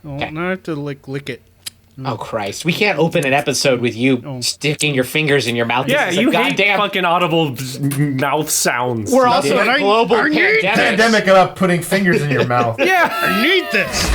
Okay. Now I have to lick it. Oh, Christ. We can't open an episode with you sticking your fingers in your mouth. Yeah, you hate fucking audible mouth sounds. We're also in a global pandemic about putting fingers in your mouth. Yeah, I need this.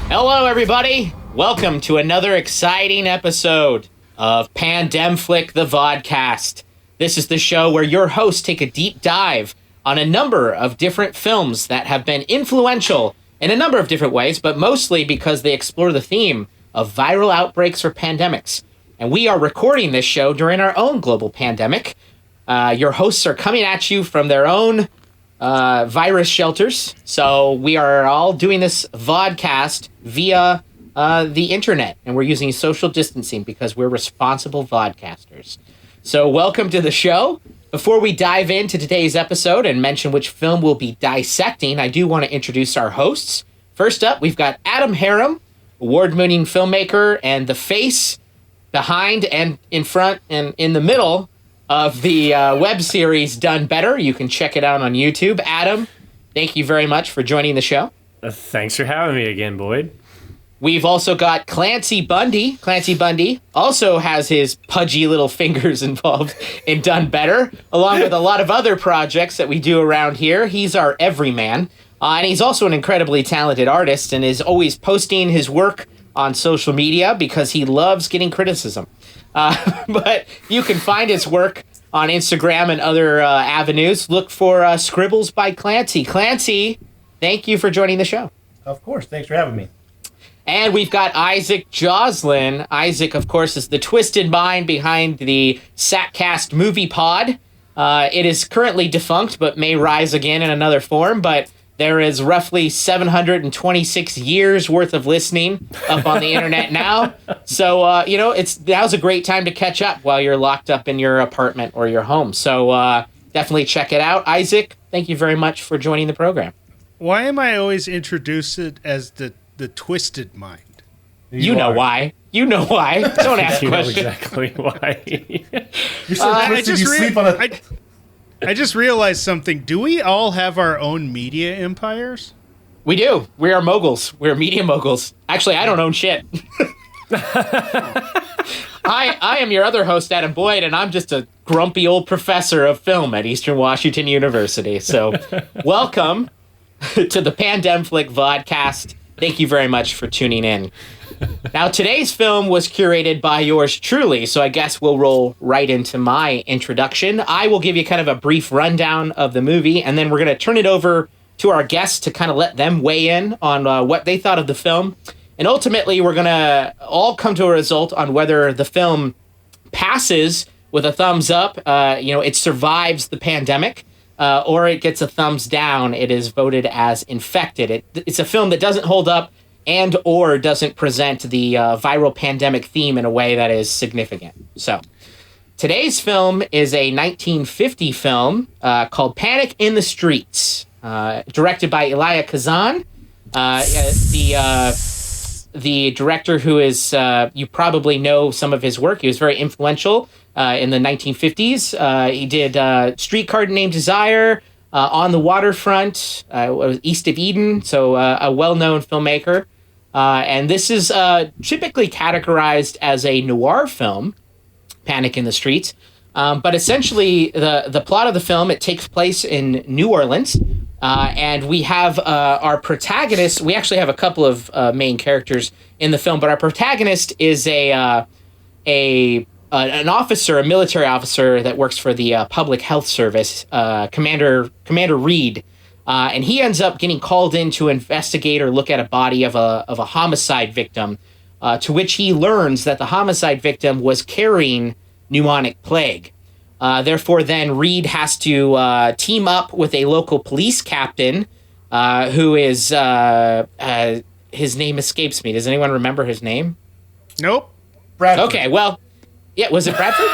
Hello, everybody. Welcome to another exciting episode of PandemFlick Vodcast. This is the show where your hosts take a deep dive on a number of different films that have been influential in a number of different ways, but mostly because they explore the theme of viral outbreaks or pandemics. And we are recording this show during our own global pandemic. Your hosts are coming at you from their own virus shelters. So we are all doing this vodcast via the internet, and we're using social distancing because we're responsible vodcasters. So welcome to the show. Before we dive into today's episode and mention which film we'll be dissecting, I do want to introduce our hosts. First up, we've got Adam Harum, award-winning filmmaker and the face behind and in front and in the middle of the web series Done Better. You can check it out on YouTube. Adam, thank you very much for joining the show. Thanks for having me again, Boyd. We've also got Clancy Bundy. Clancy Bundy also has his pudgy little fingers involved in Done Better, along with a lot of other projects that we do around here. He's our everyman, and he's also an incredibly talented artist and is always posting his work on social media because he loves getting criticism. But you can find his work on Instagram and other avenues. Look for Scribbles by Clancy. Clancy, thank you for joining the show. Of course. Thanks for having me. And we've got Isaac Joslin. Isaac, of course, is the twisted mind behind the SacCast Movie Pod. It is currently defunct, but may rise again in another form. But there is roughly 726 years worth of listening up on the internet now. So, now's a great time to catch up while you're locked up in your apartment or your home. So definitely check it out. Isaac, thank you very much for joining the program. Why am I always introduced as the twisted mind? You know why. You know why. Don't ask You know questions. exactly why. You're so twisted you sleep on a... I just realized something. Do we all have our own media empires? We do. We are moguls. We're media moguls. Actually, I don't own shit. I am your other host, Adam Boyd, and I'm just a grumpy old professor of film at Eastern Washington University. So welcome to the PandemFlick Vodcast. Thank you very much for tuning in. Now, today's film was curated by yours truly, so I guess we'll roll right into my introduction. I will give you kind of a brief rundown of the movie, and then we're going to turn it over to our guests to kind of let them weigh in on what they thought of the film. And ultimately, we're going to all come to a result on whether the film passes with a thumbs up, it survives the pandemic, or it gets a thumbs down. It is voted as infected. It's a film that doesn't hold up and or doesn't present the viral pandemic theme in a way that is significant. So today's film is a 1950 film called Panic in the Streets, directed by Elia Kazan, the director who is, you probably know some of his work. He was very influential in the 1950s. He did Streetcar Named Desire, On the Waterfront, East of Eden, so a well-known filmmaker. And this is typically categorized as a noir film, Panic in the Streets. But essentially, the plot of the film, it takes place in New Orleans. And we have our protagonist. We actually have a couple of main characters in the film, but our protagonist is an officer, a military officer that works for the Public Health Service, Commander Reed. And he ends up getting called in to investigate or look at a body of a homicide victim, to which he learns that the homicide victim was carrying Pneumonic Plague. Therefore, then Reed has to team up with a local police captain who is... his name escapes me. Does anyone remember his name? Nope. Bradford. Okay, well... Yeah, was it Bradford?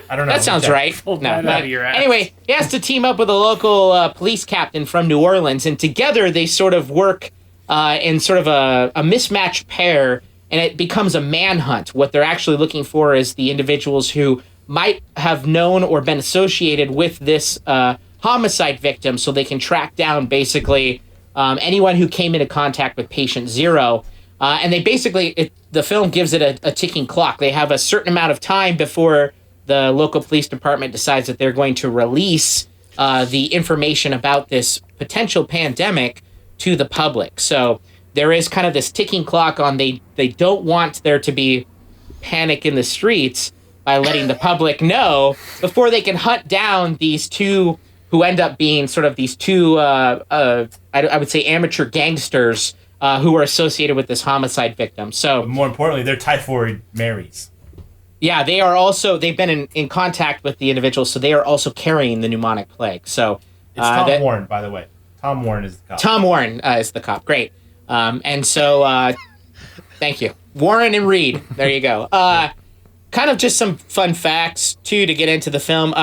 I don't know. That sounds right. Pull that out of your ass. Anyway, he has to team up with a local police captain from New Orleans, and together they sort of work in sort of a mismatched pair, and it becomes a manhunt. What they're actually looking for is the individuals who might have known or been associated with this homicide victim, so they can track down basically anyone who came into contact with patient 0. And they basically, the film gives it a ticking clock. They have a certain amount of time before the local police department decides that they're going to release the information about this potential pandemic to the public. So there is kind of this ticking clock on they don't want there to be panic in the streets by letting the public know before they can hunt down these two who end up being sort of these two, I would say, amateur gangsters who are associated with this homicide victim. So, but more importantly, they're typhoid Marys. Yeah, they've been in contact with the individuals, so they are also carrying the pneumonic plague. So it's Tom Warren, by the way. Tom Warren is the cop. Tom Warren is the cop. Great. And so, thank you. Warren and Reed. There you go. Kind of just some fun facts, too, to get into the film.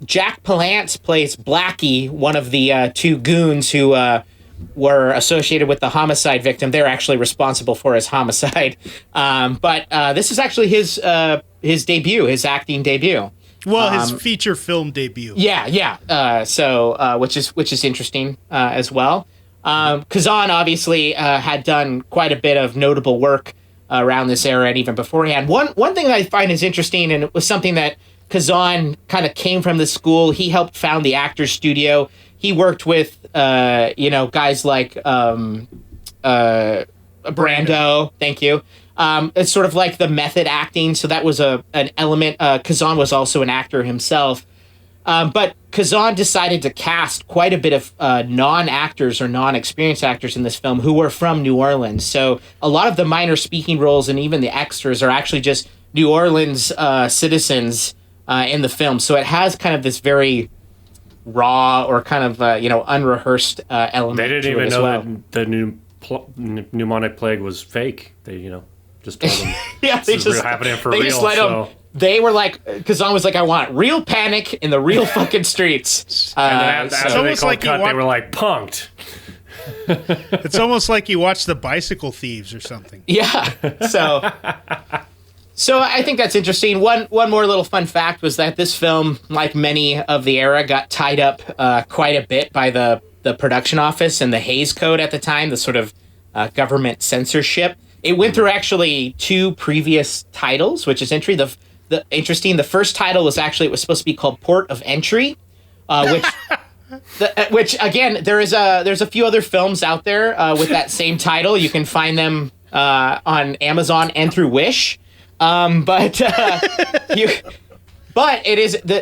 Jack Palance plays Blackie, one of the two goons who were associated with the homicide victim. They're actually responsible for his homicide. But this is actually his debut, his acting debut. Well, his feature film debut. Yeah. So, which is interesting as well. Kazan obviously had done quite a bit of notable work around this era and even beforehand. One thing that I find is interesting, and it was something that Kazan kind of came from the school. He helped found the Actors Studio. He worked with guys like Brando. Thank you. It's sort of like the method acting, so that was an element. Kazan was also an actor himself. But Kazan decided to cast quite a bit of non-actors or non-experienced actors in this film who were from New Orleans. So a lot of the minor speaking roles and even the extras are actually just New Orleans citizens in the film. So it has kind of this very raw or kind of unrehearsed element. They didn't to even it as know well. that the pneumonic plague was fake. They just told them Yeah, they this just is happening for they real. just let them. They were like, Kazan was like, I want real panic in the real fucking streets. And then after they almost called like you cut, they watch- were like punked. It's almost like you watch The Bicycle Thieves or something. Yeah. So I think that's interesting. One more little fun fact was that this film, like many of the era, got tied up quite a bit by the production office and the Hays Code at the time, the sort of government censorship. It went through actually two previous titles, which is interesting. The first title was supposed to be called Port of Entry, which again, there's a few other films out there with that same title. You can find them on Amazon and through Wish. But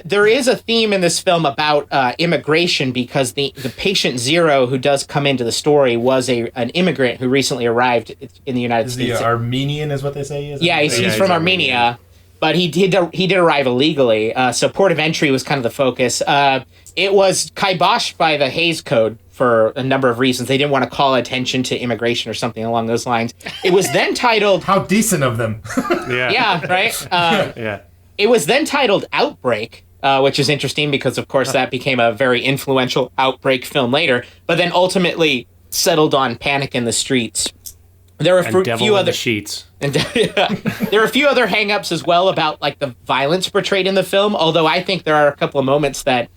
there is a theme in this film about immigration, because the patient 0 who does come into the story was an immigrant who recently arrived in the United Is States. he Armenian is what they say he is? Yeah, he's from Armenia, but he did arrive illegally. So Port of Entry was kind of the focus. It was kiboshed by the Hays Code for a number of reasons. They didn't want to call attention to immigration or something along those lines. It was then titled... How decent of them. Yeah, right? Yeah. It was then titled Outbreak, which is interesting because, of course, that became a very influential Outbreak film later, but then ultimately settled on Panic in the Streets. There are a few other sheets. And there are a few other hang-ups as well about like the violence portrayed in the film, although I think there are a couple of moments that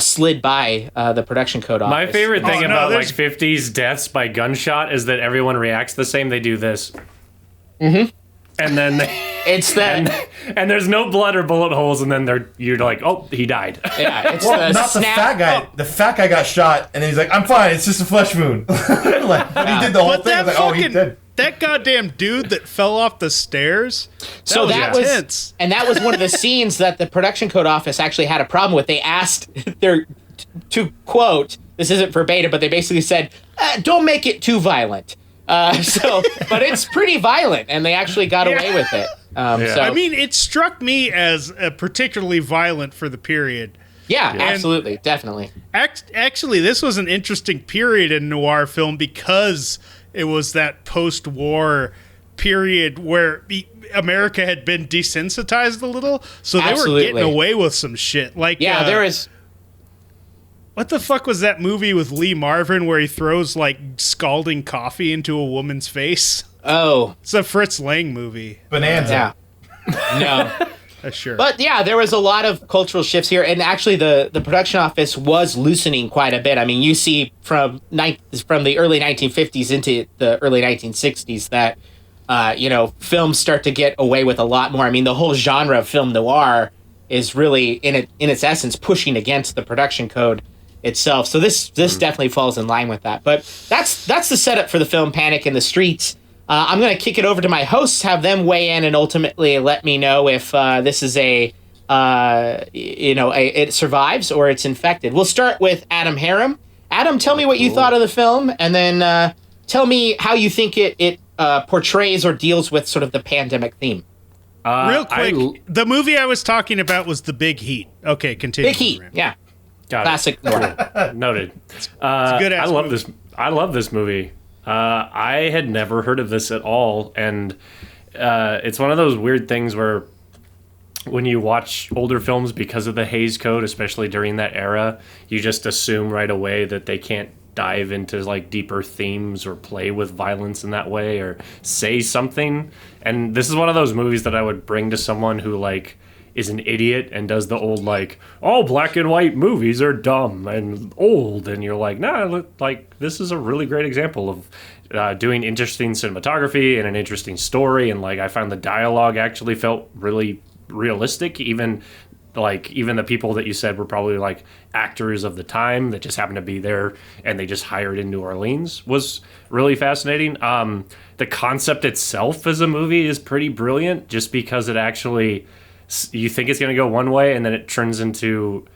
slid by the production code office. My favorite thing about there's- 50s deaths by gunshot is that everyone reacts the same. They do this. Mm-hmm. And then it's that, and there's no blood or bullet holes, and then you're like, oh, he died. yeah, it's Well, the not the snap. fat guy. The fat guy got shot, and then he's like, "I'm fine. It's just a flesh wound." But he did the whole But thing. I that was like, "Oh, he fucking did." that goddamn dude that fell off the stairs. So that was intense. and that was one of the scenes that the production code office actually had a problem with. They asked to quote, this isn't verbatim, but they basically said, "Don't make it too violent." But it's pretty violent, and they actually got away with it. So, I mean, it struck me as particularly violent for the period. yeah, absolutely, definitely. Actually, this was an interesting period in noir film because it was that post-war period where America had been desensitized a little, so they Absolutely. were getting away with some shit. Like, Yeah, there is. what the fuck was that movie with Lee Marvin where he throws like scalding coffee into a woman's face? Oh, It's a Fritz Lang movie. Bonanza. yeah. No. Sure. But yeah, there was a lot of cultural shifts here, and actually the production office was loosening quite a bit. I mean, you see from the early 1950s into the early 1960s that films start to get away with a lot more. I mean, the whole genre of film noir is really in its essence pushing against the production code itself. So this definitely falls in line with that. But that's the setup for the film Panic in the Streets. I'm going to kick it over to my hosts, have them weigh in, and ultimately let me know if this is it survives or it's infected. We'll start with Adam Harum. Adam, tell me what you thought of the film, and then tell me how you think it portrays or deals with sort of the pandemic theme. Real quick, the movie I was talking about was The Big Heat. Okay, continue. Big Heat, yeah. Got Classic. Noted. It's a good ass movie. I love this movie. I had never heard of this at all, and it's one of those weird things where when you watch older films, because of the Hays Code, especially during that era, you just assume right away that they can't dive into like deeper themes or play with violence in that way or say something. And this is one of those movies that I would bring to someone who like is an idiot and does the old like, all black and white movies are dumb and old, and you're like, nah, like this is a really great example of doing interesting cinematography and an interesting story. And like I found the dialogue actually felt really realistic, even the people that you said were probably like actors of the time that just happened to be there and they just hired in New Orleans was really fascinating. The concept itself as a movie is pretty brilliant, just because it actually, you think it's going to go one way and then it turns into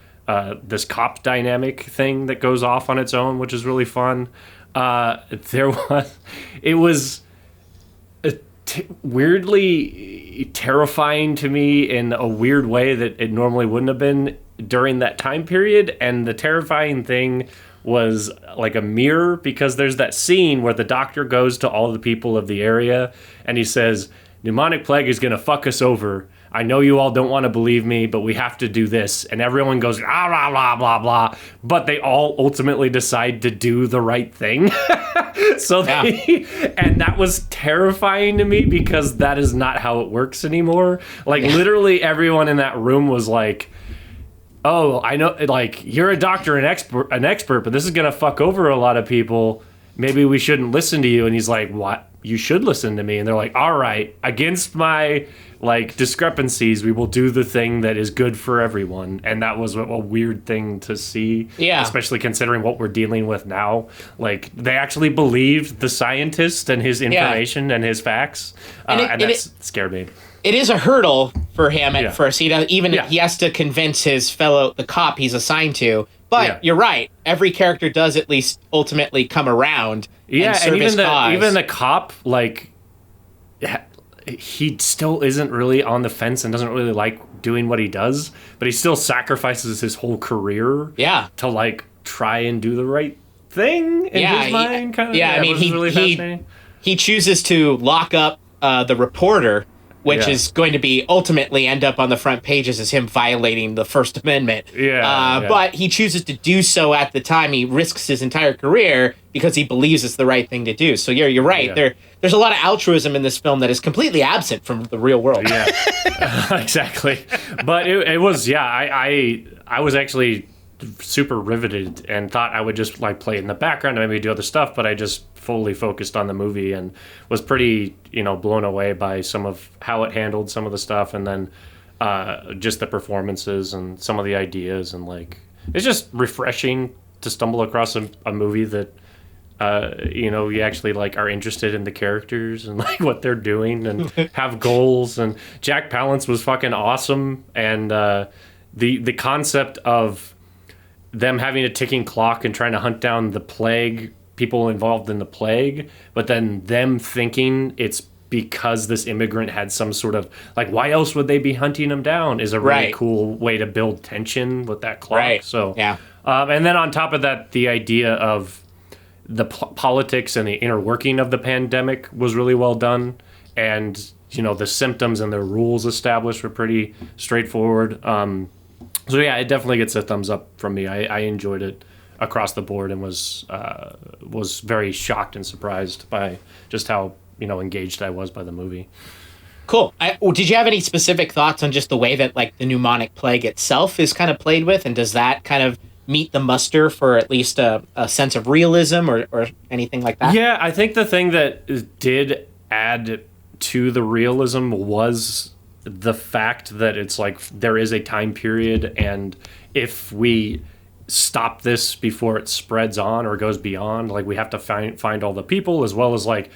this cop dynamic thing that goes off on its own, which is really fun. It was weirdly terrifying to me in a weird way that it normally wouldn't have been during that time period. And the terrifying thing was like a mirror, because there's that scene where the doctor goes to all the people of the area and he says, "Pneumonic plague is going to fuck us over. I know you all don't want to believe me, but we have to do this." And everyone goes, ah, blah, blah, blah, blah. But they all ultimately decide to do the right thing. And that was terrifying to me, because that is not how it works anymore. Like literally everyone in that room was like, oh, I know, like you're a doctor, an expert, but this is going to fuck over a lot of people. Maybe we shouldn't listen to you. And he's like, what? You should listen to me. And they're like, all right, against my like discrepancies, we will do the thing that is good for everyone. And that was a weird thing to see, especially considering what we're dealing with now. Like they actually believed the scientist and his information and his facts, and that scared me. It is a hurdle for him at first. He has to convince the cop he's assigned to. But you're right. Every character does at least ultimately come around. Yeah, and even the cop, like, he still isn't really on the fence and doesn't really like doing what he does, but he still sacrifices his whole career to like try and do the right thing in his mind. Kind of. Yeah, I mean, he chooses to lock up the reporter, which is going to be ultimately end up on the front pages as him violating the First Amendment. But he chooses to do so at the time. He risks his entire career because he believes it's the right thing to do. So you're right. There's a lot of altruism in this film that is completely absent from the real world. Exactly. But it was, I was actually super riveted and thought I would just like play it in the background and maybe do other stuff, but I just fully focused on the movie and was pretty, blown away by some of how it handled some of the stuff, and then just the performances and some of the ideas, and like it's just refreshing to stumble across a movie that you actually like are interested in the characters and like what they're doing and have goals. And Jack Palance was fucking awesome, and the concept of them having a ticking clock and trying to hunt down the plague, people involved in the plague, but then them thinking it's because this immigrant had some sort of, like, why else would they be hunting him down, is a really cool way to build tension with that clock. Right. So, and then on top of that, the idea of the politics and the inner working of the pandemic was really well done. And, the symptoms and the rules established were pretty straightforward. So yeah, it definitely gets a thumbs up from me. I enjoyed it across the board and was very shocked and surprised by just how engaged I was by the movie. Cool. Did you have any specific thoughts on just the way that like the pneumonic plague itself is kind of played with, and does that kind of meet the muster for at least a sense of realism or anything like that? Yeah, I think the thing that did add to the realism was the fact that it's like there is a time period, and if we stop this before it spreads on or goes beyond, like we have to find all the people, as well as like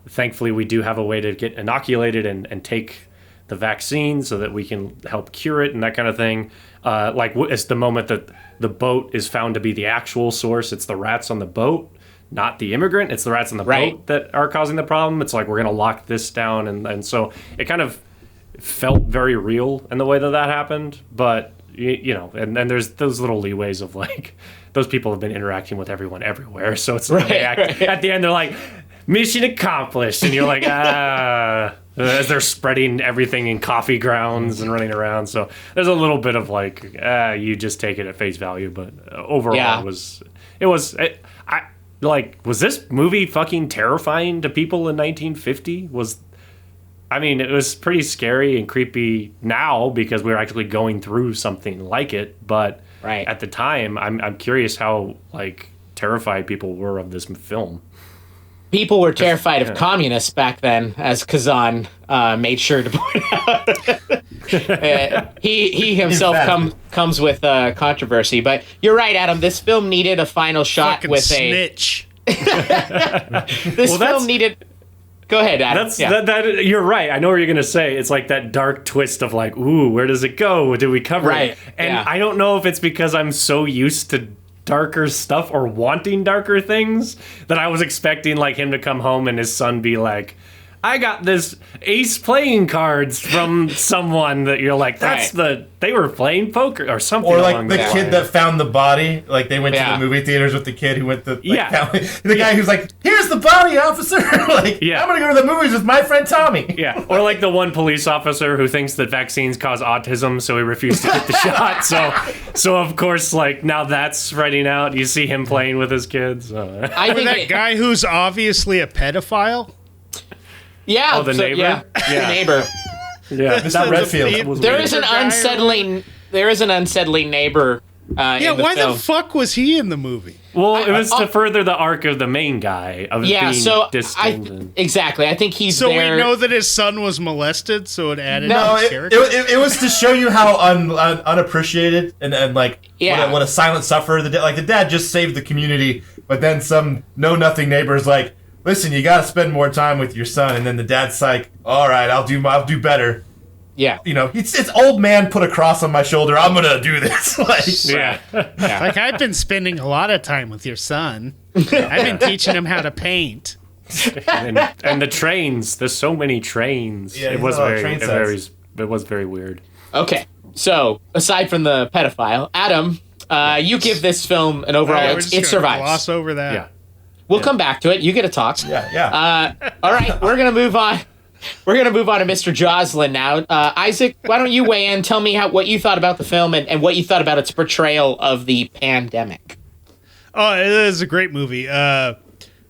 thankfully we do have a way to get inoculated and take the vaccine so that we can help cure it and that kind of thing. It's the moment that the boat is found to be the actual source. It's the rats on the boat, not the immigrant. It's the rats on the boat that are causing the problem. It's like, we're going to lock this down. And so it kind of felt very real in the way that happened. But, you know, and then there's those little leeways of like, those people have been interacting with everyone everywhere. So it's at the end, they're like, mission accomplished. And you're like, as they're spreading everything in coffee grounds and running around. So there's a little bit of like, you just take it at face value. But overall, was this movie fucking terrifying to people in 1950? It was pretty scary and creepy now because we're actually going through something like it. But at the time, I'm curious how like terrified people were of this film. People were terrified of communists back then, as Kazan made sure to point out. He himself comes with controversy, but you're right, Adam. This film needed a final shot Fucking with snitch. This film needed. Go ahead, Adam. You're right. I know what you're gonna say. It's like that dark twist of like, ooh, where does it go? Did we cover it? And I don't know if it's because I'm so used to darker stuff or wanting darker things that I was expecting like him to come home and his son be like, I got this ace playing cards from someone that you're like, they were playing poker or something. Or like the kid that found the body, like they went to the movie theaters with the kid who went to the guy who's like, here's the body, officer. Like, I'm gonna go to the movies with my friend Tommy. Yeah. Or like the one police officer who thinks that vaccines cause autism, so he refused to get the shot. So of course, like now that's spreading out. You see him playing with his kids. I think that guy who's obviously a pedophile. Yeah. Oh, the neighbor. The neighbor. Yeah. Mr. Redfield. There is an unsettling neighbor. Why the fuck was he in the movie? Well, it was to further the arc of the main guy of being distant. Exactly. I think he's so there. we know that his son was molested, so it added character. It was to show you how unappreciated and like what a silent sufferer the dad just saved the community, but then some know-nothing neighbor's like, listen, you got to spend more time with your son, and then the dad's like, all right, I'll do better. Yeah, you know, it's old man put a cross on my shoulder. I'm gonna do this. Like I've been spending a lot of time with your son. I've been teaching him how to paint. and the trains. There's so many trains. Yeah, it was very weird. Okay, so aside from the pedophile, Adam, you give this film an overall. It survives. Gloss over that. Yeah. We'll come back to it. You get to talk. Yeah. All right, we're gonna move on. We're going to move on to Mr. Joslin now. Isaac, why don't you weigh in? Tell me what you thought about the film and what you thought about its portrayal of the pandemic. Oh, it is a great movie.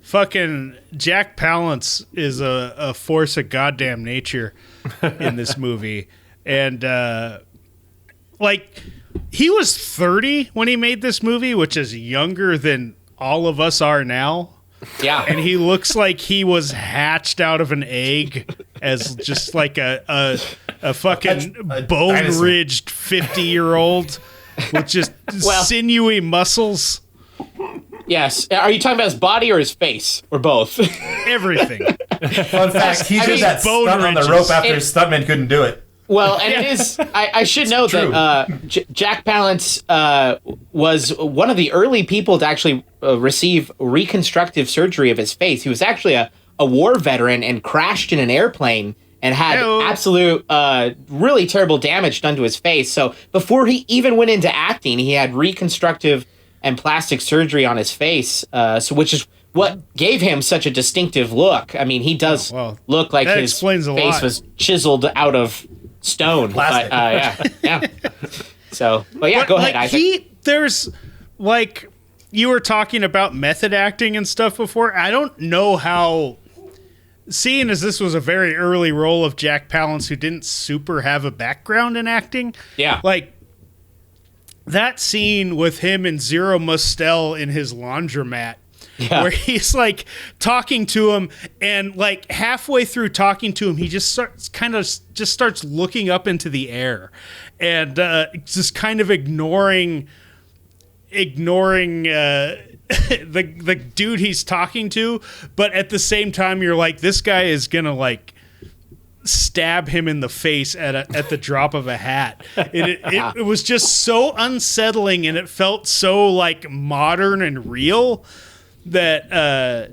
Fucking Jack Palance is a force of goddamn nature in this movie. And, he was 30 when he made this movie, which is younger than all of us are now. Yeah. And he looks like he was hatched out of an egg as just like a fucking bone-ridged 50-year-old with just sinewy muscles. Yes. Are you talking about his body or his face? Or both? Everything. Fun fact, he did that stunt on the rope after his stuntman couldn't do it. Well, and it is. I should note that Jack Palance was one of the early people to actually receive reconstructive surgery of his face. He was actually a war veteran and crashed in an airplane and had absolute, really terrible damage done to his face. So before he even went into acting, he had reconstructive and plastic surgery on his face, which is what gave him such a distinctive look. I mean, he does look like his face was chiseled out of stone. Plastic. But, yeah. So, but yeah, go ahead, Isaac. There's like, you were talking about method acting and stuff before. I don't know how seeing as this was a very early role of Jack Palance, who didn't super have a background in acting. Yeah. Like, that scene with him and Zero Mostel in his laundromat, where he's like talking to him, and like halfway through talking to him, he just starts looking up into the air, and just kind of ignoring the dude he's talking to, but at the same time you're like, this guy is gonna like stab him in the face at the drop of a hat. It was just so unsettling, and it felt so like modern and real that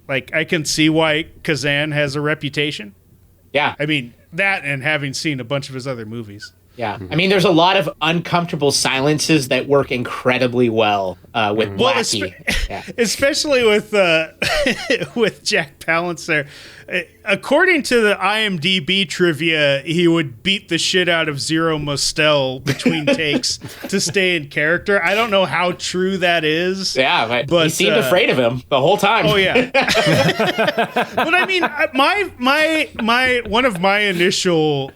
like I can see why Kazan has a reputation. Yeah. I mean, that and having seen a bunch of his other movies. Yeah. I mean, there's a lot of uncomfortable silences that work incredibly well with Blackie. Especially with with Jack Palance there. According to the IMDb trivia, he would beat the shit out of Zero Mostel between takes to stay in character. I don't know how true that is. Yeah, but he seemed afraid of him the whole time. Oh yeah. But I mean, my one of my initial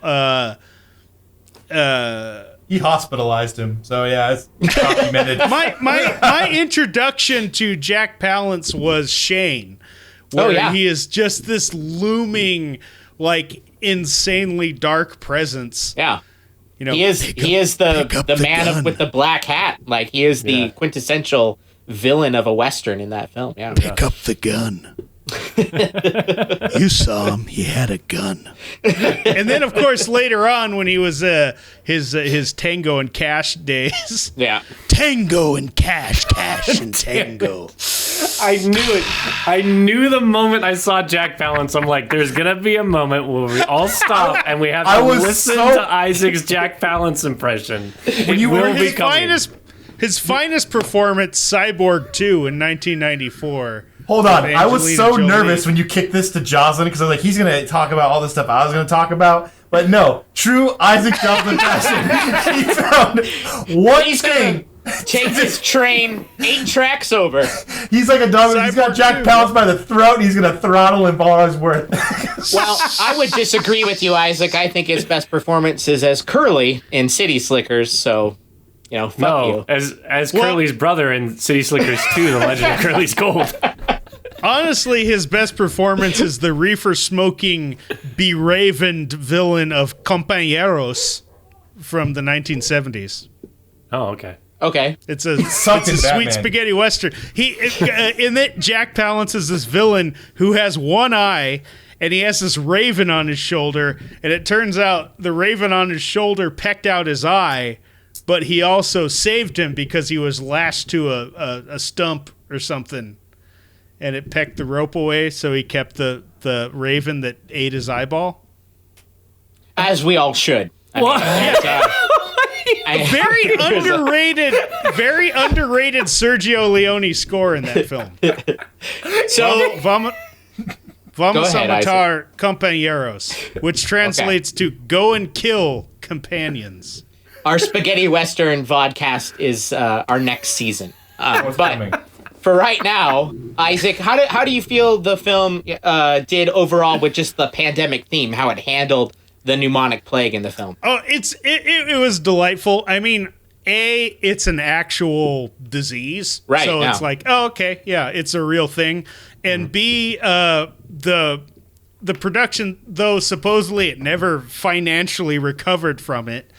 he hospitalized him, so yeah, it's documented. my introduction to Jack Palance was Shane, where he is just this looming, like, insanely dark presence. Yeah, you know, he is the man with the black hat. Like, he is the quintessential villain of a Western in that film. Yeah, pick up the gun. You saw him. He had a gun. And then, of course, later on, when he was his Tango and Cash days. Yeah. Tango and Cash, Cash and Tango. I knew it. I knew the moment I saw Jack Palance. I'm like, there's gonna be a moment where we all stop and we have to listen to Isaac's Jack Palance impression. When you were his finest performance, Cyborg 2 in 1994. Hold on, I was so nervous when you kicked this to Joslin, because I was like, he's going to talk about all the stuff I was going to talk about. But no, true Isaac Joslin fashion. He found one thing. Take his train 8 tracks over. He's like a dog. He's got Jack Palance by the throat, and he's going to throttle him for all his worth. Well, I would disagree with you, Isaac. I think his best performance is as Curly in City Slickers, so... You know, fuck you. As Curly's brother in City Slickers 2, The Legend of Curly's Gold. Honestly, his best performance is the reefer-smoking, be-ravened villain of Compañeros from the 1970s. Oh, okay. Okay. It's a sweet spaghetti western. In it, Jack Palance is this villain who has one eye, and he has this raven on his shoulder, and it turns out the raven on his shoulder pecked out his eye, but he also saved him because he was lashed to a stump or something, and it pecked the rope away, so he kept the raven that ate his eyeball. As we all should. Very underrated Sergio Leone score in that film. So, Vamos a matar compañeros, which translates to go and kill companions. Our Spaghetti Western vodcast is our next season. But for right now, Isaac, how do you feel the film did overall with just the pandemic theme, how it handled the pneumonic plague in the film? Oh, it was delightful. I mean, it's an actual disease. Right. So it's like, oh, okay, yeah, it's a real thing. And B, the production, though supposedly it never financially recovered from it,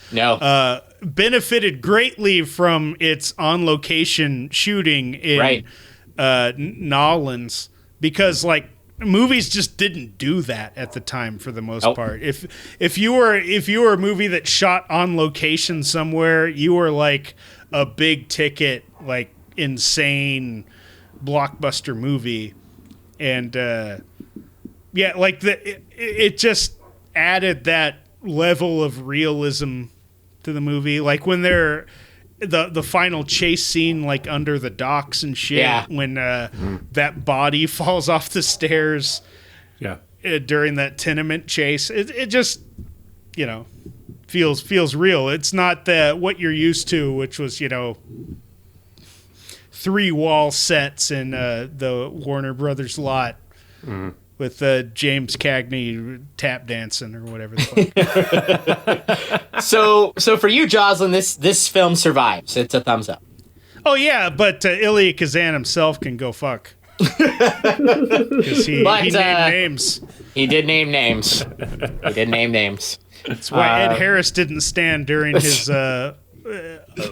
benefited greatly from its on-location shooting in Nolans, because like movies just didn't do that at the time for the most part. If you were a movie that shot on location somewhere, you were like a big ticket, like insane blockbuster movie, and like it just added that level of realism to the movie. Like when they're the final chase scene, like under the docks and shit, when that body falls off the stairs during that tenement chase, it just, you know, feels real. It's not what you're used to, which was, you know, 3 wall sets in the Warner Brothers lot with James Cagney tap dancing or whatever the fuck. So for you, Joslin, this film survives. It's a thumbs up. Oh yeah, but Elia Kazan himself can go fuck. Because he named names. He did name names. That's why Ed Harris didn't stand during his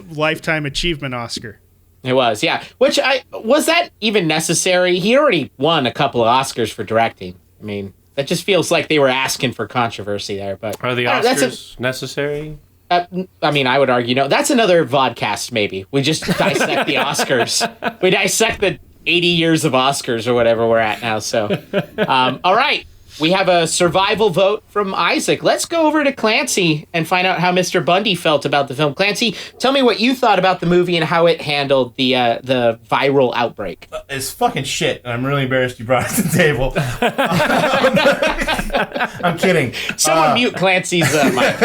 Lifetime Achievement Oscar. It was, yeah. Was that even necessary? He already won a couple of Oscars for directing. I mean, that just feels like they were asking for controversy there. But are the Oscars necessary? I mean, I would argue no. That's another vodcast, maybe. We just dissect the Oscars. We dissect the 80 years of Oscars or whatever we're at now. So, all right. We have a survival vote from Isaac. Let's go over to Clancy and find out how Mr. Bundy felt about the film. Clancy, tell me what you thought about the movie and how it handled the viral outbreak. It's fucking shit, and I'm really embarrassed you brought it to the table. I'm kidding. Someone mute Clancy's mic.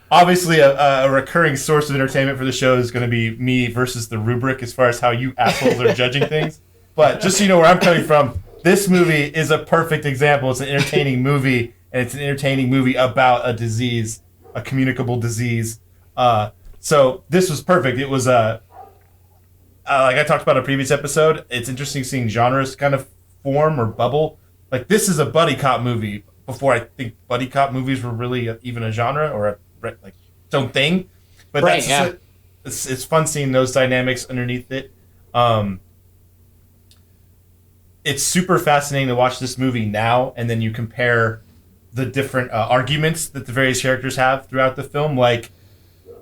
Obviously, a recurring source of entertainment for the show is going to be me versus the rubric as far as how you assholes are judging things. But just so you know where I'm coming from, this movie is a perfect example. It's an entertaining movie, and it's an entertaining movie about a disease, a communicable disease. So this was perfect. It was, like I talked about in a previous episode, it's interesting seeing genres kind of form or bubble. Like, this is a buddy cop movie before I think buddy cop movies were really even a genre or its own thing. But right, it's fun seeing those dynamics underneath it. It's super fascinating to watch this movie now, and then you compare the different arguments that the various characters have throughout the film. Like,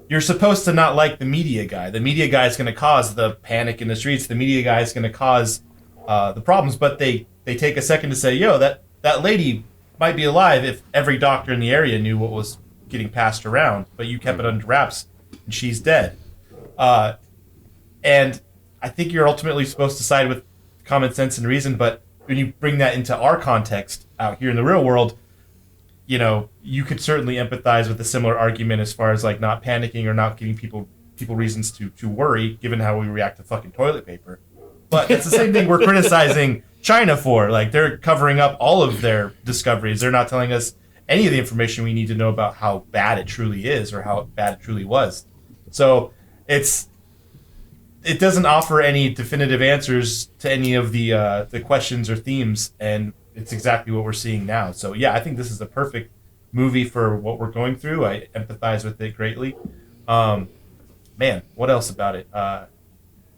you're supposed to not like the media guy. The media guy is going to cause the panic in the streets. The media guy is going to cause the problems. But they take a second to say, yo, that lady might be alive if every doctor in the area knew what was getting passed around. But you kept it under wraps, and she's dead. And I think you're ultimately supposed to side with common sense and reason, but when you bring that into our context out here in the real world, you know, you could certainly empathize with a similar argument as far as like not panicking or not giving people reasons to worry, given how we react to fucking toilet paper. But it's the same thing we're criticizing China for. Like, they're covering up all of their discoveries. They're not telling us any of the information we need to know about how bad it truly is or how bad it truly was. So it doesn't offer any definitive answers to any of the questions or themes, and it's exactly what we're seeing now. So yeah, I think this is the perfect movie for what we're going through. I empathize with it greatly. Man, what else about it?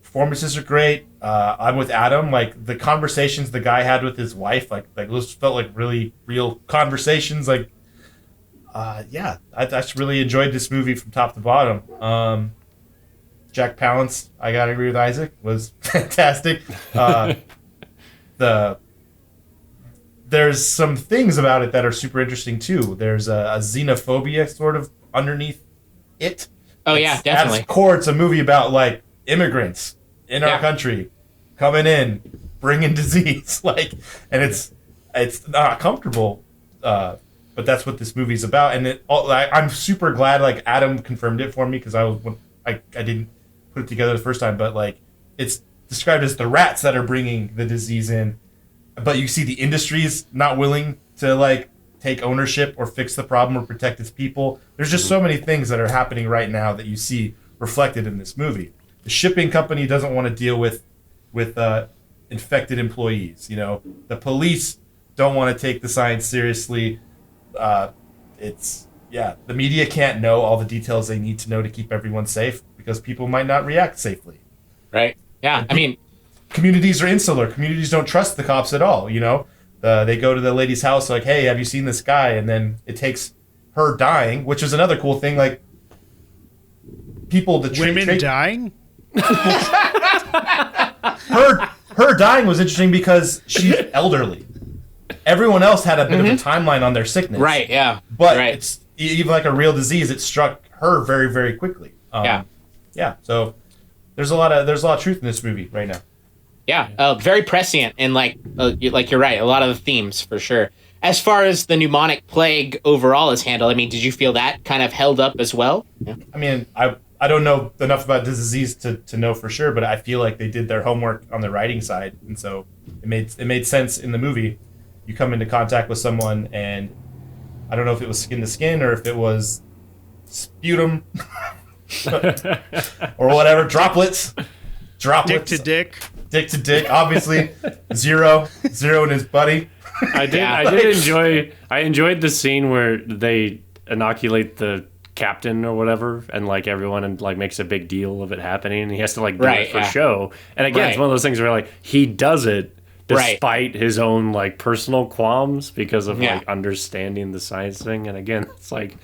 Performances are great. I'm with Adam. Like, the conversations the guy had with his wife, like those felt like really real conversations. Like, yeah, I just really enjoyed this movie from top to bottom. Jack Palance, I gotta agree with Isaac, was fantastic. There's some things about it that are super interesting too. There's a xenophobia sort of underneath it. Oh yeah, definitely. At its core, it's a movie about like immigrants in our country coming in, bringing disease, and it's not comfortable. But that's what this movie's about, and I'm super glad like Adam confirmed it for me because I didn't put it together the first time, but like it's described as the rats that are bringing the disease in, but you see the industry's not willing to like take ownership or fix the problem or protect its people. There's just so many things that are happening right now that you see reflected in this movie. The shipping company doesn't want to deal with infected employees. You know, the police don't want to take the science seriously. The media can't know all the details they need to know to keep everyone safe because people might not react safely. Right. Yeah. I mean, communities are insular. Communities don't trust the cops at all. You know, they go to the lady's house like, hey, have you seen this guy? And then it takes her dying, which is another cool thing. Like, people, women dying. her dying was interesting because she's elderly. Everyone else had a bit of a timeline on their sickness. Right, yeah. But it's even like a real disease, it struck her very, very quickly. Yeah. So there's a lot of truth in this movie right now. Yeah, very prescient and like you're right, a lot of the themes for sure. As far as the pneumonic plague overall is handled, I mean, did you feel that kind of held up as well? Yeah. I mean, I I don't know enough about this disease to know for sure, but I feel like they did their homework on the writing side, and so it made sense in the movie. You come into contact with someone, and I don't know if it was skin to skin or if it was sputum or whatever, droplets, dick to dick, obviously. zero and his buddy. I enjoyed the scene where they inoculate the captain or whatever, and like everyone and like makes a big deal of it happening, and he has to like do it for show. And again, it's one of those things where like he does it despite his own like personal qualms because of like understanding the science thing. And again, it's like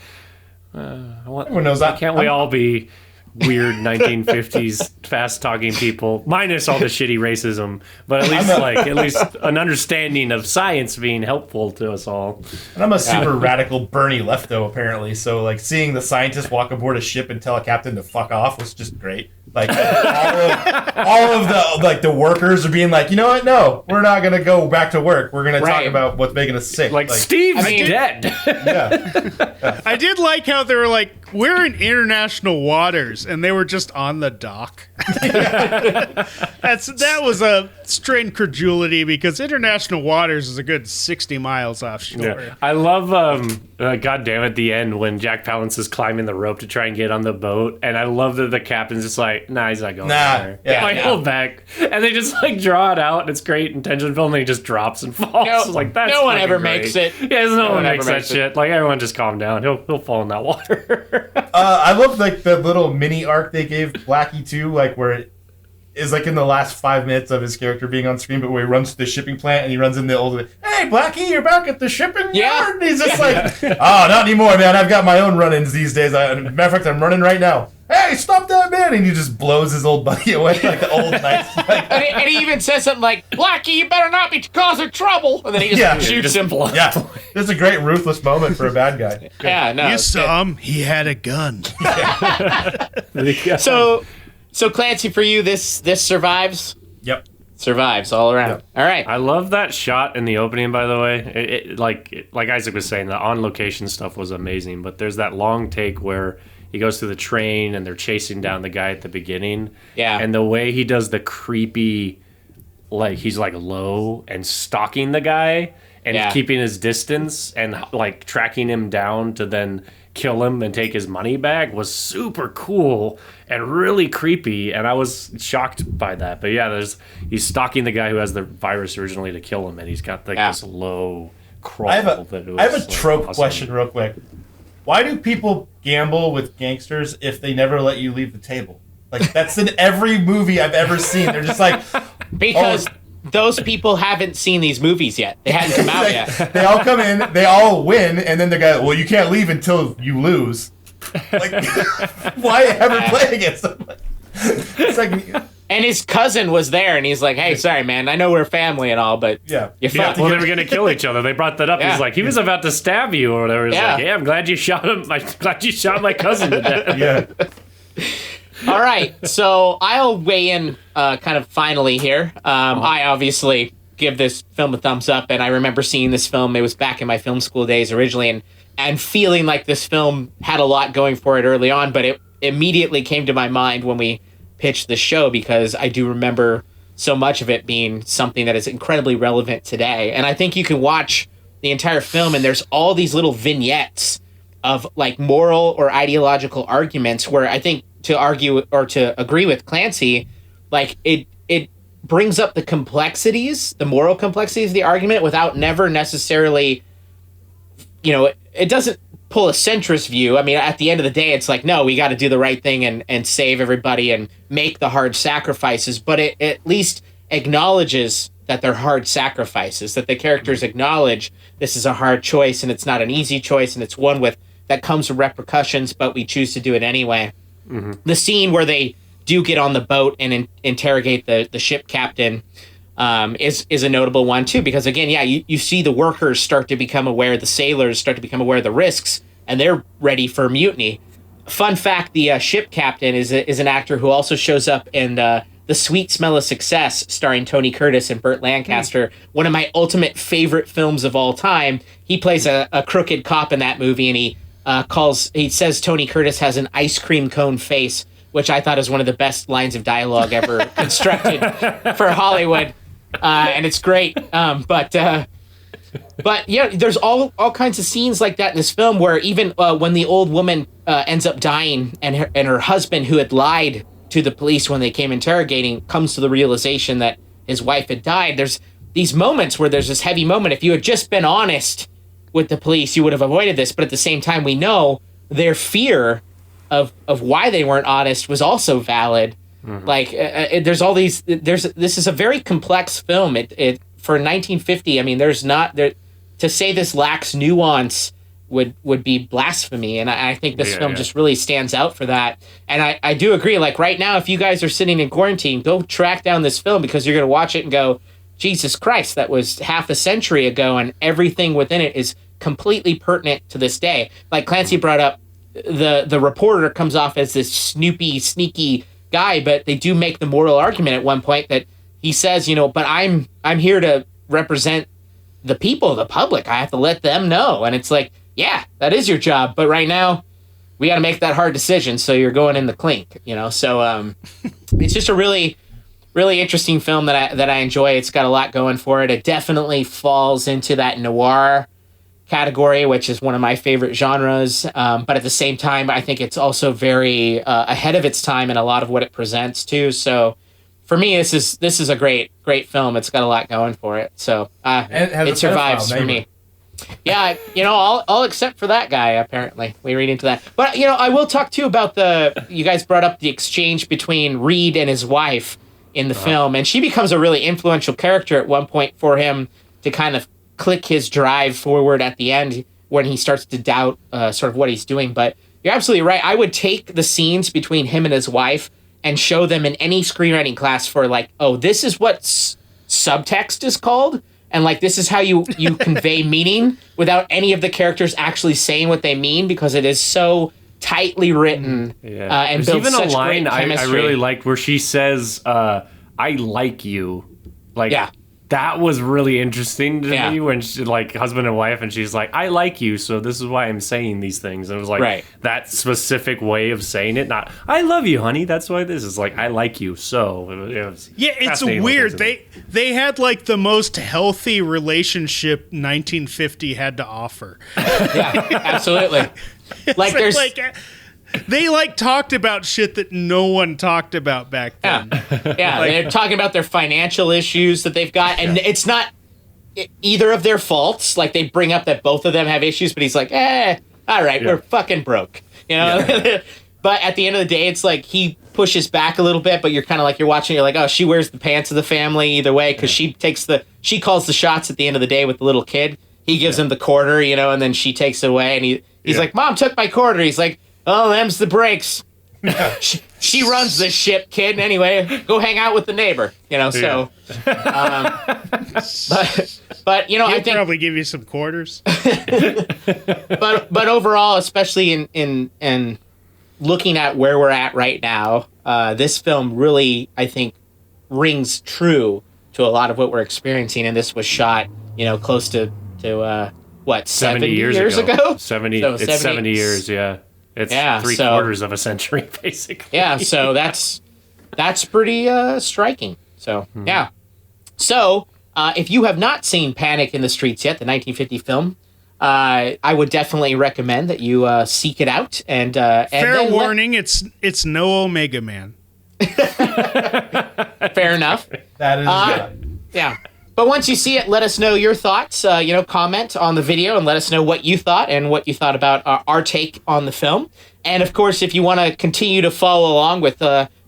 everyone knows that. Can't we all be weird 1950s fast talking people, minus all the shitty racism, but at least an understanding of science being helpful to us all. And I'm a super radical Bernie lefto apparently, so like seeing the scientist walk aboard a ship and tell a captain to fuck off was just great. Like all of the like the workers are being like, you know what? No, we're not gonna go back to work. We're gonna talk about what's making us sick. Like Steve's dead. I did like how they were like, we're in international waters, and they were just on the dock. That was a strained credulity because international waters is a good 60 miles offshore. Yeah. I love, goddamn, at the end when Jack Palance is climbing the rope to try and get on the boat, and I love that the captain's just like, nah, he's not going there. Hold back. And they just like draw it out, and it's great in tension film, and he just drops and falls. No one ever makes it. Yeah, no one makes that shit. Like, everyone just calm down. He'll fall in that water. I love like the little mini arc they gave Blackie too, like where it is like in the last 5 minutes of his character being on screen, but where he runs to the shipping plant and he runs in the old, hey Blackie, you're back at the shipping yard. And he's just like, oh, not anymore, man. I've got my own run-ins these days. Matter of fact, I'm running right now. Hey, stop that man! And he just blows his old buddy away like the old nights. Like, and he even says something like, Blackie, you better not be causing trouble. And then he just shoots him. Yeah, this is a great ruthless moment for a bad guy. Good. Yeah, no. You saw him. He had a gun. So Clancy, for you, this survives? Yep. Survives all around. Yep. All right. I love that shot in the opening, by the way. Like Isaac was saying, the on-location stuff was amazing, but there's that long take where he goes through the train and they're chasing down the guy at the beginning. Yeah. And the way he does the creepy, like he's like low and stalking the guy and keeping his distance and like tracking him down to then kill him and take his money back was super cool and really creepy, and I was shocked by that. But yeah, he's stalking the guy who has the virus originally to kill him, and he's got like this low crawl. I have a trope question real quick. Why do people gamble with gangsters if they never let you leave the table? Like, that's in every movie I've ever seen. They're just like... Because those people haven't seen these movies yet. They hadn't come out yet. They all come in, they all win, and then the guy, well, you can't leave until you lose. Like, why ever play against them? It's like... And his cousin was there, and he's like, hey, sorry, man, I know we're family and all, but well, they were going to kill each other. They brought that up. He's like, he was about to stab you or whatever. He's like, I'm glad you shot him. I'm glad you shot my cousin to death. Yeah. All right, so I'll weigh in kind of finally here. I obviously give this film a thumbs up, and I remember seeing this film. It was back in my film school days originally, and feeling like this film had a lot going for it early on, but it immediately came to my mind when we pitched the show, because I do remember so much of it being something that is incredibly relevant today. And I think you can watch the entire film and there's all these little vignettes of like moral or ideological arguments where I think to argue or to agree with Clancy, like it brings up the complexities, the moral complexities of the argument without never necessarily, it doesn't pull a centrist view. I mean, at the end of the day, it's like, no, we got to do the right thing and save everybody and make the hard sacrifices. But it at least acknowledges that they're hard sacrifices, that the characters acknowledge this is a hard choice and it's not an easy choice and it's one that comes with repercussions, but we choose to do it anyway. Mm-hmm. The scene where they do get on the boat and interrogate the ship captain is a notable one too, because again, you see the workers start to become aware, the sailors start to become aware of the risks, and they're ready for mutiny. Fun fact: the ship captain is an actor who also shows up in The Sweet Smell of Success, starring Tony Curtis and Burt Lancaster. One of my ultimate favorite films of all time. He plays a crooked cop in that movie, and he says Tony Curtis has an ice cream cone face which I thought is one of the best lines of dialogue ever constructed for Hollywood, and it's great. But yeah, there's all kinds of scenes like that in this film where even when the old woman ends up dying and her husband, who had lied to the police when they came interrogating, comes to the realization that his wife had died. There's these moments where there's this heavy moment. If you had just been honest with the police, you would have avoided this. But at the same time, we know their fear of why they weren't honest was also valid. Mm-hmm. Like there's all these. This is a very complex film. It for 1950. I mean, there's not there to say this lacks nuance would be blasphemy, and I think this film just really stands out for that. And I do agree. Like right now, if you guys are sitting in quarantine, go track down this film because you're going to watch it and go, Jesus Christ, that was half a century ago, and everything within it is completely pertinent to this day. Like Clancy brought up, the reporter comes off as this snoopy, sneaky guy, but they do make the moral argument at one point that he says, but I'm here to represent the people, the public. I have to let them know. And it's like, yeah, that is your job. But right now, we got to make that hard decision. So you're going in the clink, So it's just a really, really interesting film that I enjoy. It's got a lot going for it. It definitely falls into that noir category, which is one of my favorite genres. But at the same time, I think it's also very ahead of its time in a lot of what it presents too. So for me, this is a great film. It's got a lot going for it. So it survives for me. Yeah, all except for that guy, apparently. We read into that. But, I will talk, too, about you guys brought up the exchange between Reed and his wife in the film, and she becomes a really influential character at one point for him to kind of click his drive forward at the end when he starts to doubt sort of what he's doing. But you're absolutely right. I would take the scenes between him and his wife and show them in any screenwriting class for like, oh, this is what subtext is called. And like, this is how you convey meaning without any of the characters actually saying what they mean, because it is so tightly written and there's builds even such a line great chemistry. I really liked where she says, I like you. Like, that was really interesting to me when she, like, husband and wife, and she's like, I like you, so this is why I'm saying these things. And it was like that specific way of saying it, not I love you, honey. That's why this is like I like you. So it's weird. They had like the most healthy relationship 1950 had to offer. Yeah, absolutely. Like there's they like talked about shit that no one talked about back then. Yeah, they're talking about their financial issues that they've got, and it's not either of their faults. Like they bring up that both of them have issues, but he's like, all right, we're fucking broke, But at the end of the day, it's like he pushes back a little bit, but you're kind of like, you're watching, you're like, oh, she wears the pants of the family either way, because she calls the shots at the end of the day with the little kid. He gives him the quarter, and then she takes it away, and he's like, Mom took my quarter. He's like, oh, them's the breaks. She runs this ship, kid. Anyway, go hang out with the neighbor. So. But He'll I think probably give you some quarters. but overall, especially in looking at where we're at right now, this film really, I think, rings true to a lot of what we're experiencing. And this was shot, close to what, 70 years ago? 70. So it's 70 years. Yeah. It's three-quarters of a century, basically. Yeah, so that's pretty striking. So, yeah. So, if you have not seen Panic in the Streets yet, the 1950 film, I would definitely recommend that you seek it out. And fair warning, it's no Omega Man. Fair enough. That is yeah. But once you see it, let us know your thoughts. Comment on the video and let us know what you thought and what you thought about our take on the film. And of course, if you want to continue to follow along with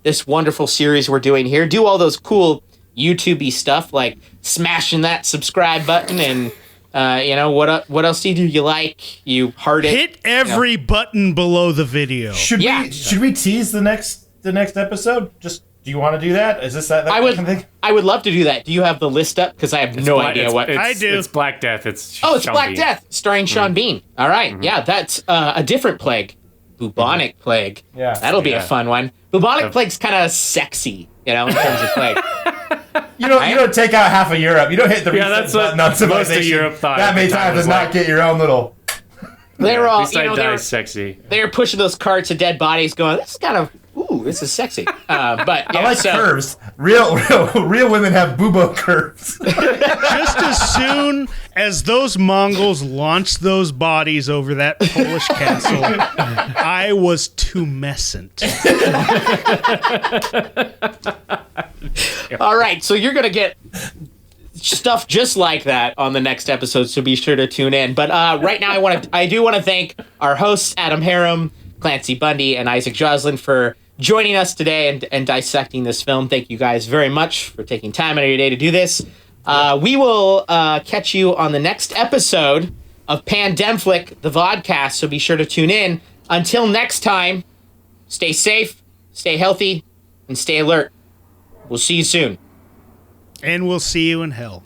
this wonderful series we're doing here, do all those cool YouTube-y stuff like smashing that subscribe button and what else do you like? You heart it. Hit every button below the video. Should we tease the next episode? Do you want to do that? Is this that I kind of thing? I would love to do that. Do you have the list up? Because I have no idea what. I do. It's Black Death. It's Sean Black Bean. Death, starring Sean Bean. All right. Mm-hmm. Yeah, that's a different plague. Bubonic Plague. Yeah. That'll be a fun one. Bubonic Plague's kind of sexy, in terms of plague. You don't take out half of Europe. You don't hit the reset button on civilization. Most of Europe thought that many times to not get your own little. They were all, sexy. They were pushing those carts of dead bodies, going, "This is kind of ooh, this is sexy. But yeah, I like curves. Real women have boobo curves. Just as soon as those Mongols launched those bodies over that Polish castle, I was tumescent. All right, so you're gonna get stuff just like that on the next episode, so be sure to tune in. But right now, I do want to thank our hosts, Adam Harum, Clancy Bundy, and Isaac Joslin, for joining us today and dissecting this film. Thank you guys very much for taking time out of your day to do this. We will catch you on the next episode of PandemFlick, the Vodcast, so be sure to tune in. Until next time, stay safe, stay healthy, and stay alert. We'll see you soon. And we'll see you in hell.